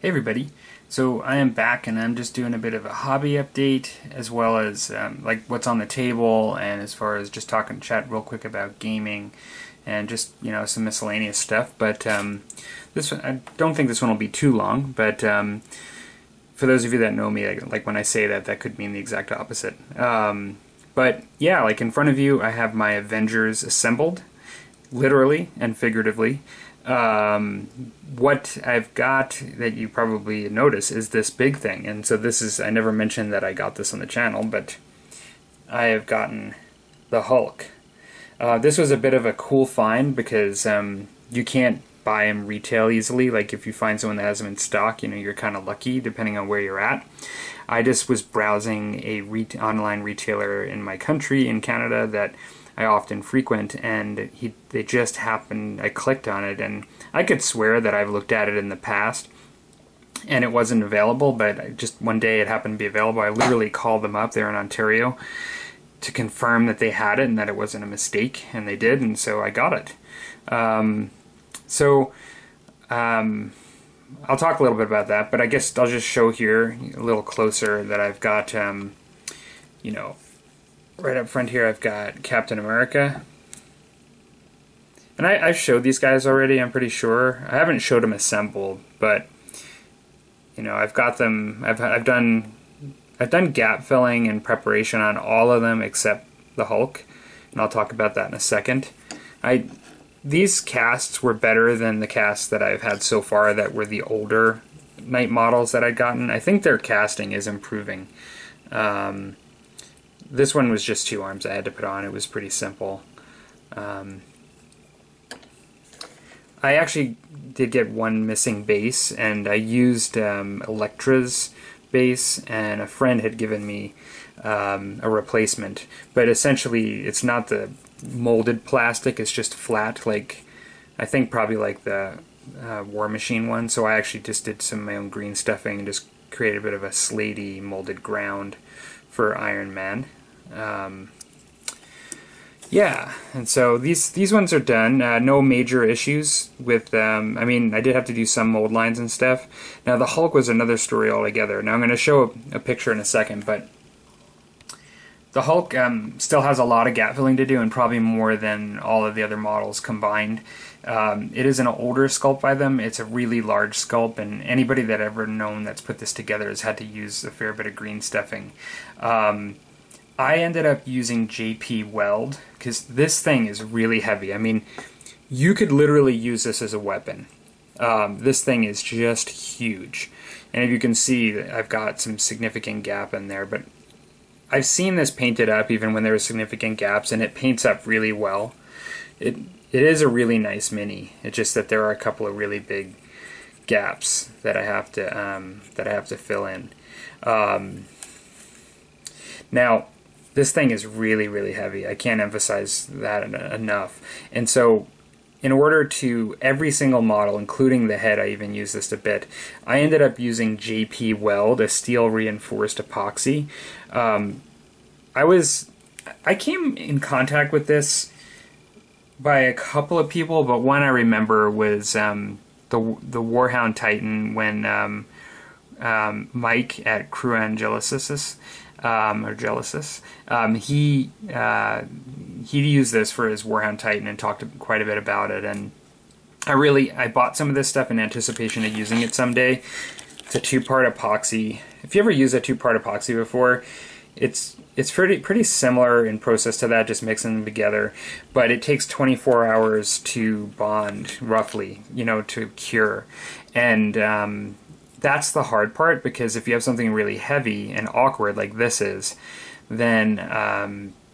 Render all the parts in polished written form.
Hey everybody, so I am back and I'm just doing a bit of a hobby update as well as like what's on the table, and as far as just talking chat real quick about gaming and just some miscellaneous stuff. But this one, I don't think this one will be too long, but for those of you that know me, like when I say that, that could mean the exact opposite. But yeah, like in front of you I have my Avengers assembled, literally and figuratively. What I've got that you probably notice is this big thing, and so this is, I never mentioned that I got this on the channel, but I have gotten the Hulk. This was a bit of a cool find because you can't buy them retail easily. Like if you find someone that has them in stock, you're kind of lucky depending on where you're at. I just was browsing a online retailer in my country, in Canada, that I often frequent, and they just happened, I clicked on it, and I could swear that I've looked at it in the past and it wasn't available, but just one day it happened to be available. I literally called them up, they're in Ontario, to confirm that they had it and that it wasn't a mistake, and they did, and so I got it. I'll talk a little bit about that, but I guess I'll just show here a little closer that I've got, right up front here I've got Captain America. And I've showed these guys already, I'm pretty sure. I haven't showed them assembled, but I've got them. I've done gap filling and preparation on all of them except the Hulk, and I'll talk about that in a second. These casts were better than the casts that I've had so far that were the older Knight models that I'd gotten. I think their casting is improving. This one was just 2 arms I had to put on. It was pretty simple. I actually did get one missing base, and I used Elektra's base, and a friend had given me a replacement. But essentially, it's not the molded plastic, it's just flat, like I think probably like the War Machine one. So I actually just did some of my own green stuffing and just created a bit of a slatey molded ground for Iron Man. Yeah, and so these ones are done. No major issues with I mean, I did have to do some mold lines and stuff. Now the Hulk was another story altogether. Now I'm going to show a picture in a second, but the Hulk still has a lot of gap filling to do, and probably more than all of the other models combined. It is an older sculpt by them. It's a really large sculpt, and anybody that ever known that's put this together has had to use a fair bit of green stuffing. I ended up using JP Weld because this thing is really heavy. I mean, you could literally use this as a weapon. This thing is just huge, and if you can see, I've got some significant gap in there, but I've seen this painted up even when there are significant gaps, and it paints up really well. It is a really nice mini. It's just that there are a couple of really big gaps that I have to fill in. Now, this thing is really, really heavy. I can't emphasize that enough. And so, in order to, every single model, including the head, I even used this a bit, I ended up using JP Weld, a steel reinforced epoxy. I came in contact with this by a couple of people, but one I remember was the Warhound Titan, when Mike at Crew Angelicis, or Genesis, he used this for his Warhound Titan and talked quite a bit about it, and I bought some of this stuff in anticipation of using it someday. It's a 2-part epoxy. If you ever used a 2-part epoxy before, it's pretty similar in process to that, just mixing them together, but it takes 24 hours to bond, roughly, to cure. And that's the hard part, because if you have something really heavy and awkward like this is, then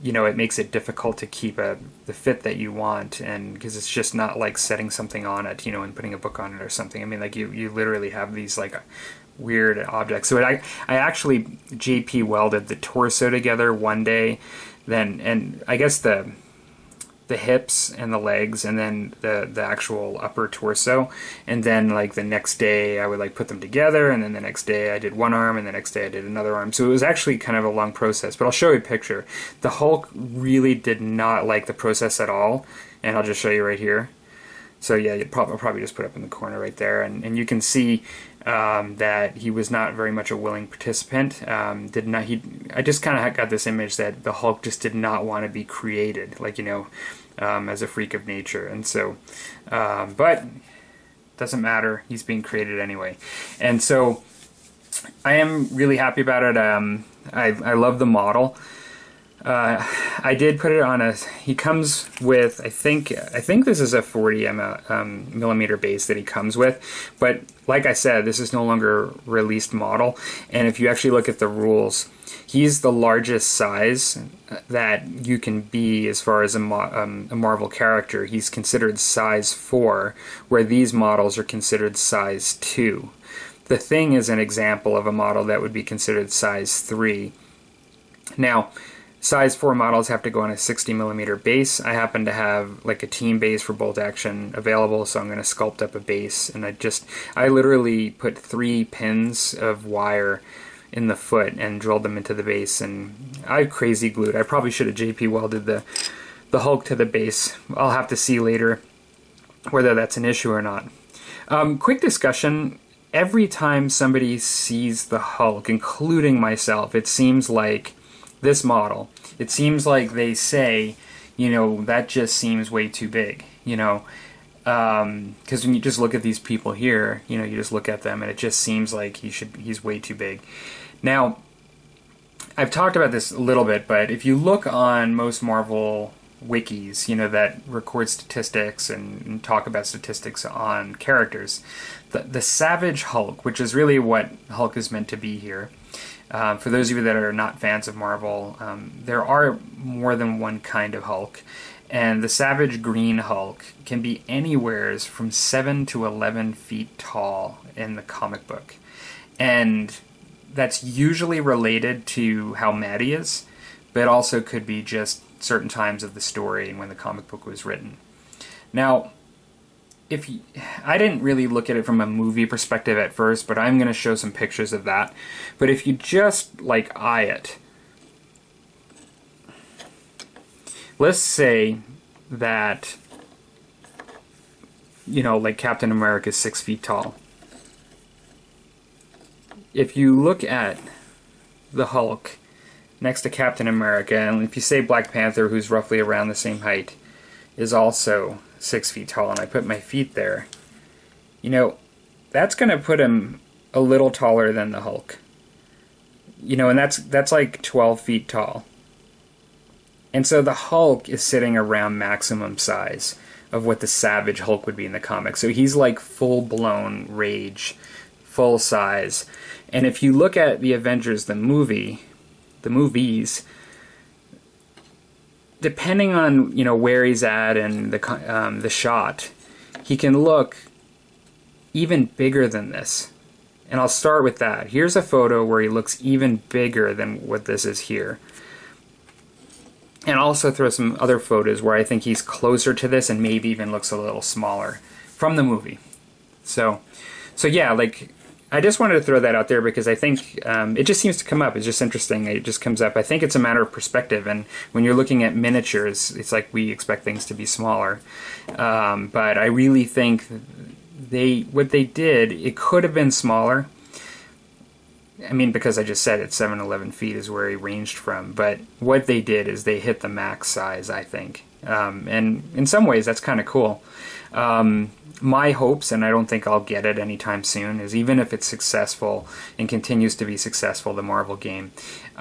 it makes it difficult to keep the fit that you want, and because it's just not like setting something on it, and putting a book on it or something. I mean, like you literally have these like weird objects. So I actually JP welded the torso together one day, and I guess the hips and the legs, and then the actual upper torso, and then like the next day I would like put them together, and then the next day I did one arm, and the next day I did another arm. So it was actually kind of a long process, but I'll show you a picture. The Hulk really did not like the process at all, and I'll just show you right here. So yeah, I'll probably just put it up in the corner right there, and you can see that he was not very much a willing participant. I just kind of got this image that the Hulk just did not want to be created, like, as a freak of nature. And so, but doesn't matter. He's being created anyway. And so I am really happy about it. I love the model. I did put it on he comes with, I think this is a 40 millimeter base that he comes with, but like I said, this is no longer a released model, and if you actually look at the rules, he's the largest size that you can be as far as a Marvel character. He's considered size 4, where these models are considered size 2. The Thing is an example of a model that would be considered size 3. Now, size 4 models have to go on a 60 millimeter base. I happen to have like a team base for bolt action available, so I'm going to sculpt up a base, and I literally put 3 pins of wire in the foot and drilled them into the base, and I crazy glued. I probably should have JP welded the Hulk to the base. I'll have to see later whether that's an issue or not. Quick discussion. Every time somebody sees the Hulk, including myself, it seems like this model, it seems like they say, that just seems way too big, because when you just look at these people here, you just look at them and it just seems like he's way too big. Now, I've talked about this a little bit, but if you look on most Marvel wikis, that record statistics and talk about statistics on characters, the Savage Hulk, which is really what Hulk is meant to be here. For those of you that are not fans of Marvel, there are more than one kind of Hulk, and the Savage Green Hulk can be anywhere from 7 to 11 feet tall in the comic book. And that's usually related to how mad he is, but also could be just certain times of the story and when the comic book was written. Now, I didn't really look at it from a movie perspective at first, but I'm going to show some pictures of that. But if you just eye it, let's say that Captain America is 6 feet tall. If you look at the Hulk next to Captain America, and if you say Black Panther, who's roughly around the same height, is also 6 feet tall, and I put my feet there, that's going to put him a little taller than the Hulk. And that's like 12 feet tall. And so the Hulk is sitting around maximum size of what the Savage Hulk would be in the comics. So he's like full-blown rage, full size. And if you look at the Avengers, the movies, depending on where he's at and the shot, he can look even bigger than this. And I'll start with that. Here's a photo where he looks even bigger than what this is here. And I'll also throw some other photos where I think he's closer to this and maybe even looks a little smaller from the movie. So yeah, I just wanted to throw that out there because I think it just seems to come up. It's just interesting. It just comes up. I think it's a matter of perspective, and when you're looking at miniatures, it's like we expect things to be smaller. But I really think what they did, it could have been smaller. I mean, because I just said it, 7 to 11 feet is where he ranged from. But what they did is they hit the max size, I think. And in some ways, that's kind of cool. My hopes, and I don't think I'll get it anytime soon, is even if it's successful and continues to be successful, the Marvel game,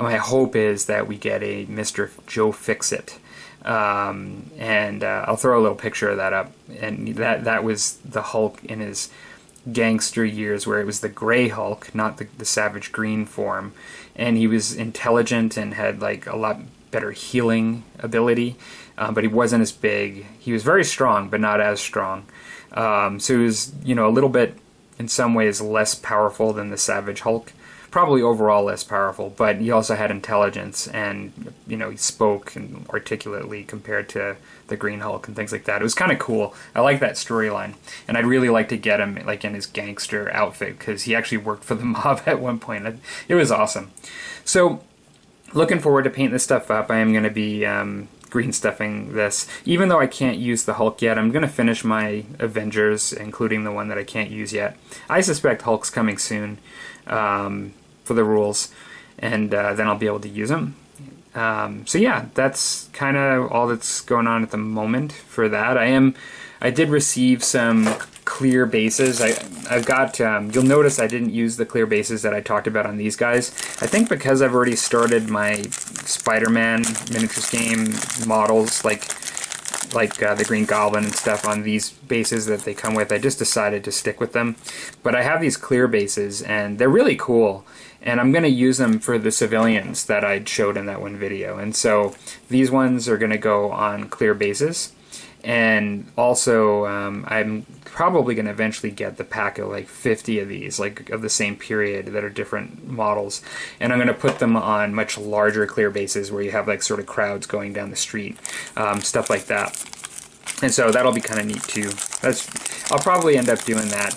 my hope is that we get a Mr. Joe Fixit. And I'll throw a little picture of that up. And that was the Hulk in his gangster years, where it was the gray Hulk, not the Savage Green form. And he was intelligent and had a lot better healing ability, but he wasn't as big. He was very strong, but not as strong. So he was, a little bit, in some ways, less powerful than the Savage Hulk. Probably overall less powerful, but he also had intelligence, and, he spoke articulately compared to the Green Hulk and things like that. It was kind of cool. I like that storyline, and I'd really like to get him, in his gangster outfit, because he actually worked for the mob at one point. It was awesome. So, looking forward to painting this stuff up. I am going to be green stuffing this. Even though I can't use the Hulk yet, I'm going to finish my Avengers, including the one that I can't use yet. I suspect Hulk's coming soon for the rules, and then I'll be able to use them. So yeah, that's kind of all that's going on at the moment for that. I did receive some clear bases. I've got, you'll notice I didn't use the clear bases that I talked about on these guys. I think because I've already started my Spider-Man miniatures game models, like the Green Goblin and stuff on these bases that they come with, I just decided to stick with them. But I have these clear bases, and they're really cool. And I'm going to use them for the civilians that I showed in that one video. And so these ones are going to go on clear bases. And also, I'm probably going to eventually get the pack of like 50 of these, like of the same period, that are different models. And I'm going to put them on much larger clear bases where you have like sort of crowds going down the street, stuff like that. And so that'll be kind of neat too. I'll probably end up doing that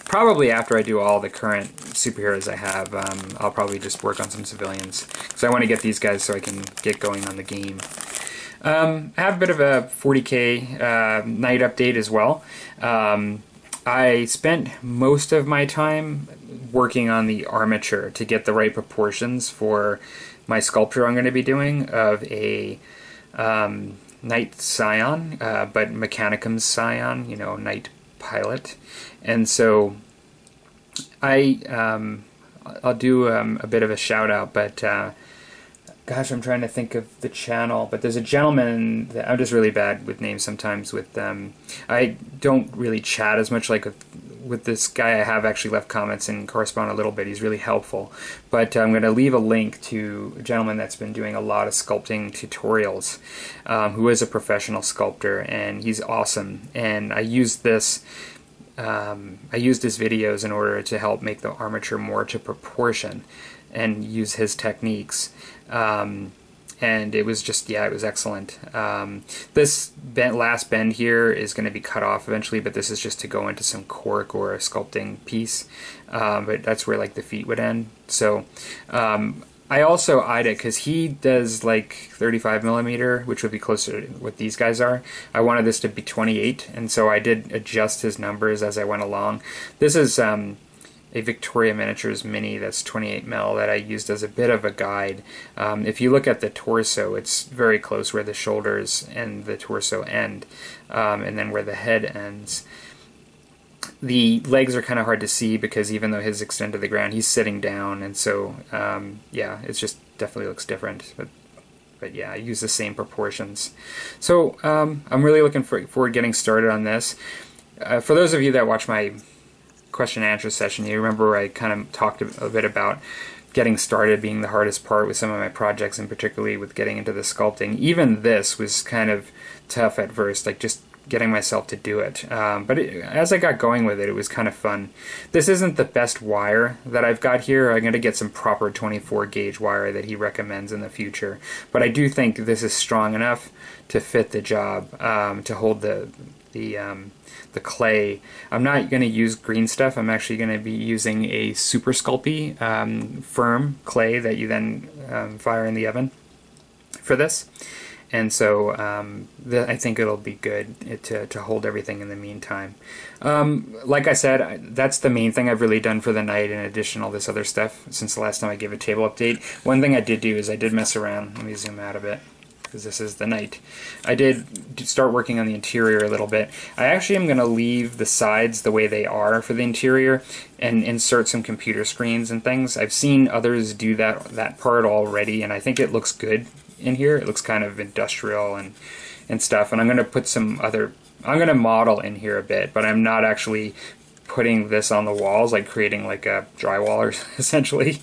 probably after I do all the current superheroes I have. I'll probably just work on some civilians, because I want to get these guys so I can get going on the game. I have a bit of a 40k Knight update as well. I spent most of my time working on the armature to get the right proportions for my sculpture I'm going to be doing of a Knight Scion, but Mechanicum Scion, you know, Knight pilot. And so I'll do a bit of a shout out, but gosh, I'm trying to think of the channel, but there's a gentleman that I'm just really bad with names sometimes. With I don't really chat as much like with this guy. I have actually left comments and correspond a little bit. He's really helpful. But I'm going to leave a link to a gentleman that's been doing a lot of sculpting tutorials, who is a professional sculptor, and he's awesome. And I used this. I used his videos in order to help make the armature more to proportion and use his techniques. And it was just, yeah, it was excellent. This last bend here is going to be cut off eventually, but this is just to go into some cork or a sculpting piece. But that's where like the feet would end. So I also eyed it because he does like 35mm, which would be closer to what these guys are. I wanted this to be 28, and so I did adjust his numbers as I went along. This is a Victoria Miniatures Mini that's 28mm that I used as a bit of a guide. If you look at the torso, it's very close where the shoulders and the torso end, and then where the head ends. The legs are kind of hard to see because even though his extend to the ground, he's sitting down, and so yeah, it's just definitely looks different. But yeah, I use the same proportions. So I'm really looking forward to getting started on this. For those of you that watch my question and answer session, you remember I kind of talked a bit about getting started being the hardest part with some of my projects, and particularly with getting into the sculpting. Even this was kind of tough at first, like just getting myself to do it. But as I got going with it, it was kind of fun. This isn't the best wire that I've got here. I'm going to get some proper 24 gauge wire that he recommends in the future. But I do think this is strong enough to fit the job, to hold the clay. I'm not going to use green stuff. I'm actually going to be using a Super Sculpey firm clay that you then fire in the oven for this. And so I think it'll be good to hold everything in the meantime. Like I said, that's the main thing I've really done for the Knight, in addition to all this other stuff since the last time I gave a table update. One thing I did do is I did mess around. Let me zoom out a bit, because this is the Knight. I did start working on the interior a little bit. I actually am going to leave the sides the way they are for the interior and insert some computer screens and things. I've seen others do that part already, and I think it looks good in here. It looks kind of industrial and stuff, and I'm going to put some other, I'm going to model in here a bit, but I'm not actually putting this on the walls, like creating like a drywaller essentially.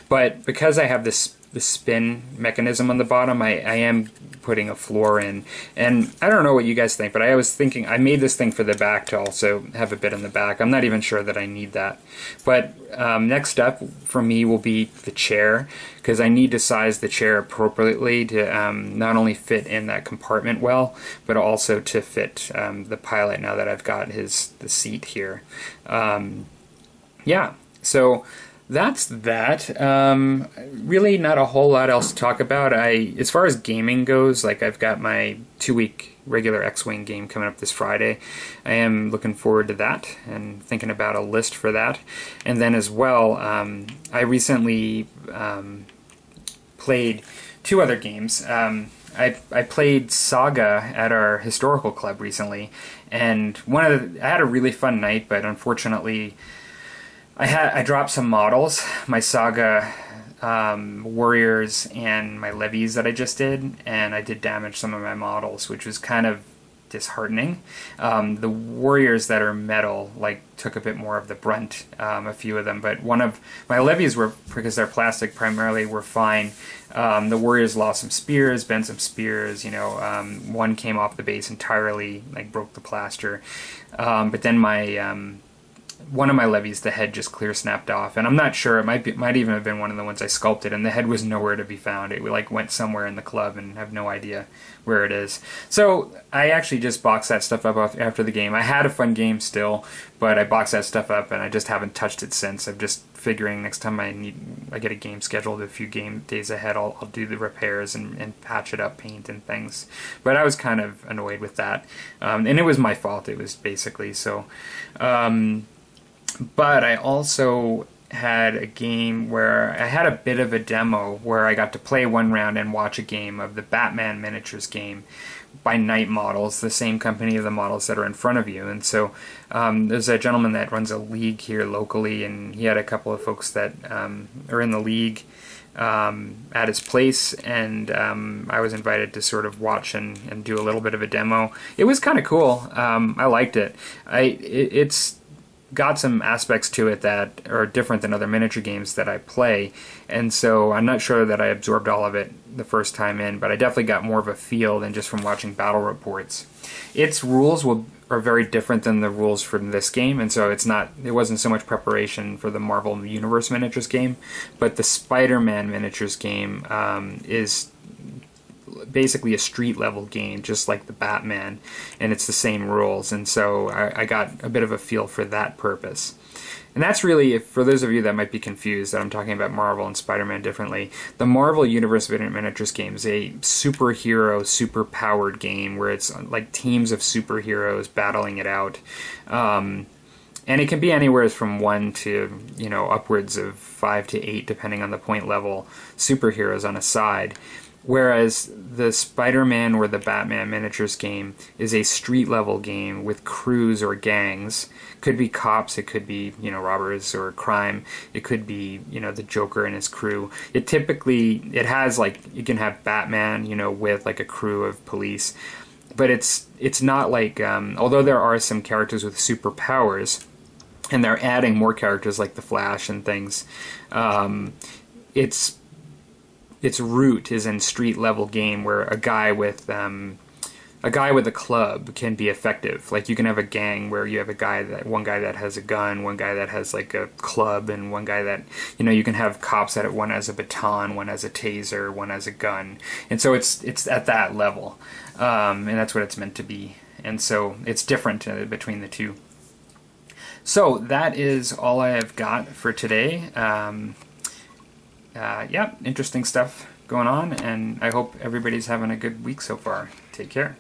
But because I have the spin mechanism on the bottom, I am putting a floor in, and I don't know what you guys think, but I was thinking I made this thing for the back to also have a bit in the back. I'm not even sure that I need that. But next step for me will be the chair, because I need to size the chair appropriately to not only fit in that compartment well, but also to fit the pilot now that I've got the seat here. Yeah, so that's that. Really not a whole lot else to talk about. As far as gaming goes, like I've got my 2-week regular X-Wing game coming up this Friday. I am looking forward to that and thinking about a list for that. And then as well, I recently played 2 other games. I played Saga at our historical club recently, and I had a really fun night, but unfortunately I dropped some models, my Saga warriors and my levies that I just did, and I did damage some of my models, which was kind of disheartening. The warriors that are metal took a bit more of the brunt, a few of them, but one of my levies were, because they're plastic primarily, were fine. The warriors lost some spears, bent some spears, one came off the base entirely, broke the plaster. But then one of my levies, the head just clear snapped off, and I'm not sure, it might even have been one of the ones I sculpted, and the head was nowhere to be found. It went somewhere in the club and have no idea where it is. So I actually just boxed that stuff up after the game. I had a fun game still, but I boxed that stuff up and I just haven't touched it since. I'm just figuring next time I get a game scheduled a few game days ahead, I'll do the repairs and patch it up, paint and things. But I was kind of annoyed with that, and it was my fault. It was basically so. But I also had a game where I had a bit of a demo where I got to play one round and watch a game of the Batman miniatures game by Knight Models, the same company of the models that are in front of you. And so there's a gentleman that runs a league here locally, and he had a couple of folks that are in the league at his place, and I was invited to sort of watch and do a little bit of a demo. It was kind of cool. I liked it. It's got some aspects to it that are different than other miniature games that I play, and so I'm not sure that I absorbed all of it the first time in, but I definitely got more of a feel than just from watching battle reports. Its rules are very different than the rules from this game, and so it wasn't so much preparation for the Marvel Universe miniatures game, but the Spider-Man miniatures game is basically a street level game, just like the Batman, and it's the same rules, and so I got a bit of a feel for that purpose. And that's really, for those of you that might be confused that I'm talking about Marvel and Spider-Man differently, the Marvel Universe miniatures game is a superhero, super-powered game where it's like teams of superheroes battling it out. And it can be anywhere from 1 to, upwards of 5 to 8, depending on the point level, superheroes on a side. Whereas the Spider-Man or the Batman miniatures game is a street-level game with crews or gangs. Could be cops, it could be, robbers or crime. It could be, the Joker and his crew. It has, you can have Batman, with, a crew of police. But it's not like, although there are some characters with superpowers, and they're adding more characters like the Flash and things, its root is in street level game where a guy with a club can be effective. Like you can have a gang where you have one guy that has a gun, one guy that has a club, and one guy that you can have cops that one has a baton, one has a taser, one has a gun, and so it's at that level, and that's what it's meant to be. And so it's different between the two. So that is all I have got for today. Yeah, interesting stuff going on, and I hope everybody's having a good week so far. Take care.